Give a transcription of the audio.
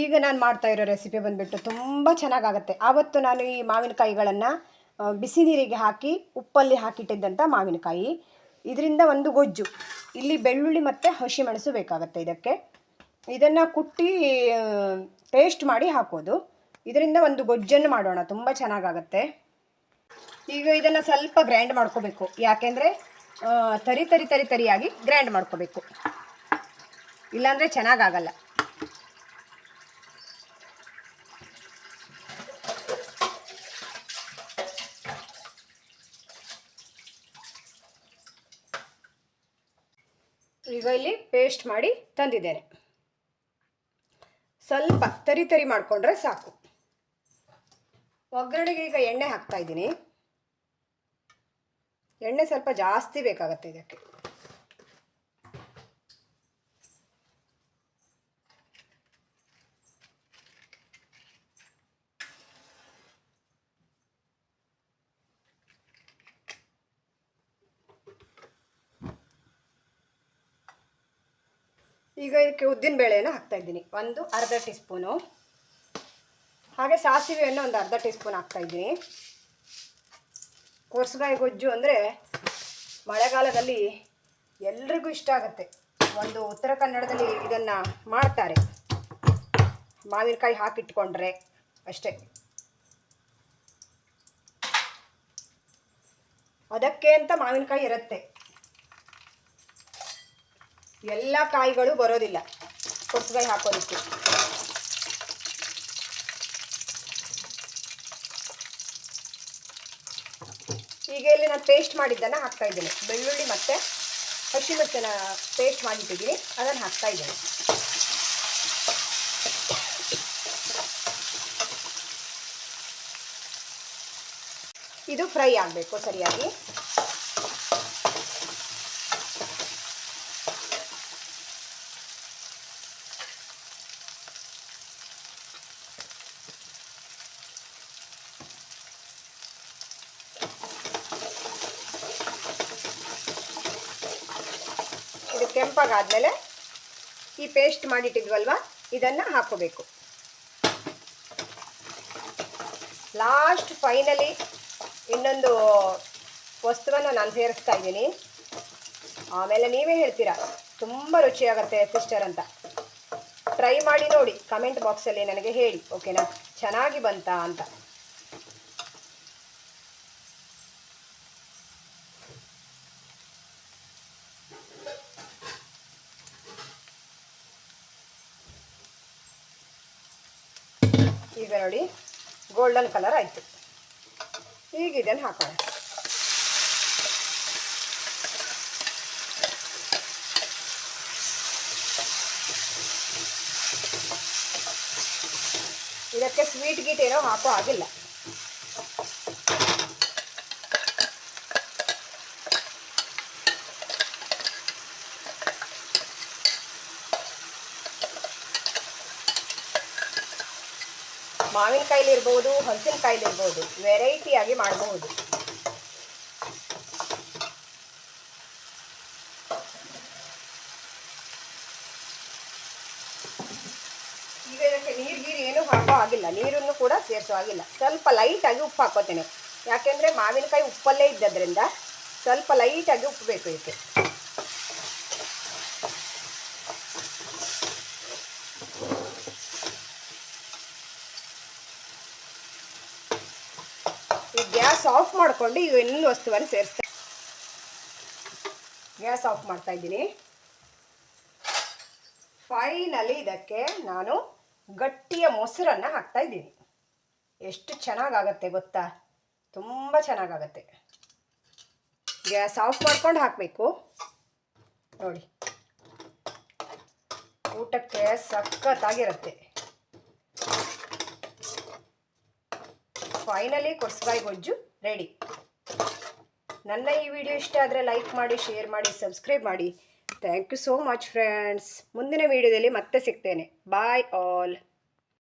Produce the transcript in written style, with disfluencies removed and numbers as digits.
ಈಗ ನಾನು ಮಾಡ್ತಾ ಇರೋ ರೆಸಿಪಿ ಬಂದುಬಿಟ್ಟು ತುಂಬ ಚೆನ್ನಾಗಾಗುತ್ತೆ. ಆವತ್ತು ನಾನು ಈ ಮಾವಿನಕಾಯಿಗಳನ್ನು ಬಿಸಿ ನೀರಿಗೆ ಹಾಕಿ ಉಪ್ಪಲ್ಲಿ ಹಾಕಿಟ್ಟಿದ್ದಂಥ ಮಾವಿನಕಾಯಿ. ಇದರಿಂದ ಒಂದು ಗೊಜ್ಜು. ಇಲ್ಲಿ ಬೆಳ್ಳುಳ್ಳಿ ಮತ್ತು ಹಸಿಮೆಣಸು ಬೇಕಾಗುತ್ತೆ ಇದಕ್ಕೆ. ಇದನ್ನು ಕುಟ್ಟಿ ಪೇಸ್ಟ್ ಮಾಡಿ ಹಾಕೋದು. ಇದರಿಂದ ಒಂದು ಗೊಜ್ಜನ್ನು ಮಾಡೋಣ, ತುಂಬ ಚೆನ್ನಾಗಾಗತ್ತೆ. ಈಗ ಇದನ್ನು ಸ್ವಲ್ಪ ಗ್ರೈಂಡ್ ಮಾಡ್ಕೋಬೇಕು, ಯಾಕೆಂದರೆ ತರಿಯಾಗಿ ಗ್ರೈಂಡ್ ಮಾಡ್ಕೋಬೇಕು, ಇಲ್ಲಾಂದರೆ ಚೆನ್ನಾಗಾಗಲ್ಲ. ಈಗ ಇಲ್ಲಿ ಪೇಸ್ಟ್ ಮಾಡಿ ತಂದಿದ್ದೇನೆ. ಸ್ವಲ್ಪ ತರಿ ಮಾಡಿಕೊಂಡ್ರೆ ಸಾಕು. ಒಗ್ಗರಣೆಗೆ ಈಗ ಎಣ್ಣೆ ಹಾಕ್ತಾ ಇದ್ದೀನಿ. ಎಣ್ಣೆ ಸ್ವಲ್ಪ ಜಾಸ್ತಿ ಬೇಕಾಗುತ್ತೆ ಇದಕ್ಕೆ. ಈಗ ಇದಕ್ಕೆ ಉದ್ದಿನ ಬೇಳೆಯನ್ನು ಹಾಕ್ತಾ ಇದ್ದೀನಿ, ಒಂದು ಅರ್ಧ ಟೀ ಸ್ಪೂನು. ಹಾಗೆ ಸಾಸಿವೆಯನ್ನು ಒಂದು ಅರ್ಧ ಟೀ ಸ್ಪೂನ್ ಹಾಕ್ತಾಯಿದ್ದೀನಿ. ಕೋರ್ಸುಗಾಯಿ ಗೊಜ್ಜು ಅಂದರೆ ಮಳೆಗಾಲದಲ್ಲಿ ಎಲ್ರಿಗೂ ಇಷ್ಟ ಆಗುತ್ತೆ. ಒಂದು ಉತ್ತರ ಕನ್ನಡದಲ್ಲಿ ಇದನ್ನು ಮಾಡ್ತಾರೆ, ಮಾವಿನಕಾಯಿ ಹಾಕಿಟ್ಕೊಂಡ್ರೆ ಅಷ್ಟೇ. ಅದಕ್ಕೆ ಅಂತ ಮಾವಿನಕಾಯಿ ಇರುತ್ತೆ, ಎಲ್ಲ ಕಾಯಿಗಳು ಬರೋದಿಲ್ಲ ಕೋರ್ಸುಗಾಯಿ ಹಾಕೋದಕ್ಕೆ. ಈಗ ಇಲ್ಲಿ ನಾನು ಪೇಸ್ಟ್ ಮಾಡಿದ್ದನ್ನು ಹಾಕ್ತಾ ಇದ್ದೀನಿ. ಬೆಳ್ಳುಳ್ಳಿ ಮತ್ತು ಹಸಿಮೆಣಸನ್ನ ಪೇಸ್ಟ್ ಮಾಡಿಟ್ಟಿದ್ದೀನಿ, ಅದನ್ನು ಹಾಕ್ತಾ ಇದ್ದೀನಿ. ಇದು ಫ್ರೈ ಆಗಬೇಕು ಸರಿಯಾಗಿ. ಕೆಂಪಾಗಾದ್ಮೇಲೆ ಈ ಪೇಸ್ಟ್ ಮಾಡಿಟ್ಟಿದ್ವಲ್ವ ಇದನ್ನು ಹಾಕೋಬೇಕು. ಲಾಸ್ಟ್ ಫೈನಲಿ ಇನ್ನೊಂದು ವಸ್ತುವನ್ನು ನಾನು ಸೇರಿಸ್ತಾ ಇದ್ದೀನಿ. ಆಮೇಲೆ ನೀವೇ ಹೇಳ್ತೀರಾ ತುಂಬ ರುಚಿಯಾಗುತ್ತೆ ಸಿಸ್ಟರ್ ಅಂತ. ಟ್ರೈ ಮಾಡಿ ನೋಡಿ, ಕಮೆಂಟ್ ಬಾಕ್ಸಲ್ಲಿ ನನಗೆ ಹೇಳಿ, ಓಕೆನಾ, ಚೆನ್ನಾಗಿ ಬಂತಾ ಅಂತ. ಈಗ ನೋಡಿ ಗೋಲ್ಡನ್ ಕಲರ್ ಆಯಿತು. ಈಗ ಇದನ್ನು ಹಾಕೋಣ. ಇದಕ್ಕೆ ಸ್ವೀಟ್ ಗೀಟ್ ಏನೋ ಹಾಕೋ ಆಗಿಲ್ಲ. ಮಾವಿನಕಾಯಿಲಿರ್ಬೋದು, ಹಲಸಿನಕಾಯಿಲಿರ್ಬೋದು, ವೆರೈಟಿಯಾಗಿ ಮಾಡಬಹುದು. ಈಗ ಇದಕ್ಕೆ ನೀರು ಏನೂ ಹಾಕೋ ಆಗಿಲ್ಲ, ನೀರನ್ನು ಕೂಡ ಸೇರಿಸೋ ಆಗಿಲ್ಲ. ಸ್ವಲ್ಪ ಲೈಟಾಗಿ ಉಪ್ಪು ಹಾಕೋತೇನೆ, ಯಾಕೆಂದರೆ ಮಾವಿನಕಾಯಿ ಉಪ್ಪಲ್ಲೇ ಇದ್ದದ್ರಿಂದ ಸ್ವಲ್ಪ ಲೈಟಾಗಿ ಉಪ್ಪು ಬೇಕು ಇದಕ್ಕೆ. ಈ ಗ್ಯಾಸ್ ಆಫ್ ಮಾಡಿಕೊಂಡು ಈಗ ಇನ್ನೊಂದು ವಸ್ತುವನ್ನು ಸೇರಿಸ್ತಾ. ಗ್ಯಾಸ್ ಆಫ್ ಮಾಡ್ತಾ ಇದ್ದೀನಿ. ಫೈನಲಿ ಇದಕ್ಕೆ ನಾನು ಗಟ್ಟಿಯ ಮೊಸರನ್ನು ಹಾಕ್ತಾ ಇದ್ದೀನಿ. ಎಷ್ಟು ಚೆನ್ನಾಗಾಗತ್ತೆ ಗೊತ್ತಾ, ತುಂಬ ಚೆನ್ನಾಗಾಗತ್ತೆ. ಗ್ಯಾಸ್ ಆಫ್ ಮಾಡ್ಕೊಂಡು ಹಾಕಬೇಕು ನೋಡಿ, ಊಟಕ್ಕೆ ಸಖತ್ತಾಗಿರುತ್ತೆ. ಫೈನಲಿ ಕೋರ್ಸುಗಾಯಿ ಗೊಜ್ಜು ರೆಡಿ. ನನ್ನ ಈ ವಿಡಿಯೋ ಇಷ್ಟ ಆದರೆ ಲೈಕ್ ಮಾಡಿ, ಶೇರ್ ಮಾಡಿ, ಸಬ್ಸ್ಕ್ರೈಬ್ ಮಾಡಿ. Thank you so much friends. ಮುಂದಿನ ವಿಡಿಯೋದಲ್ಲಿ ಮತ್ತೆ ಸಿಗ್ತೇನೆ. ಬಾಯ್ ಆಲ್.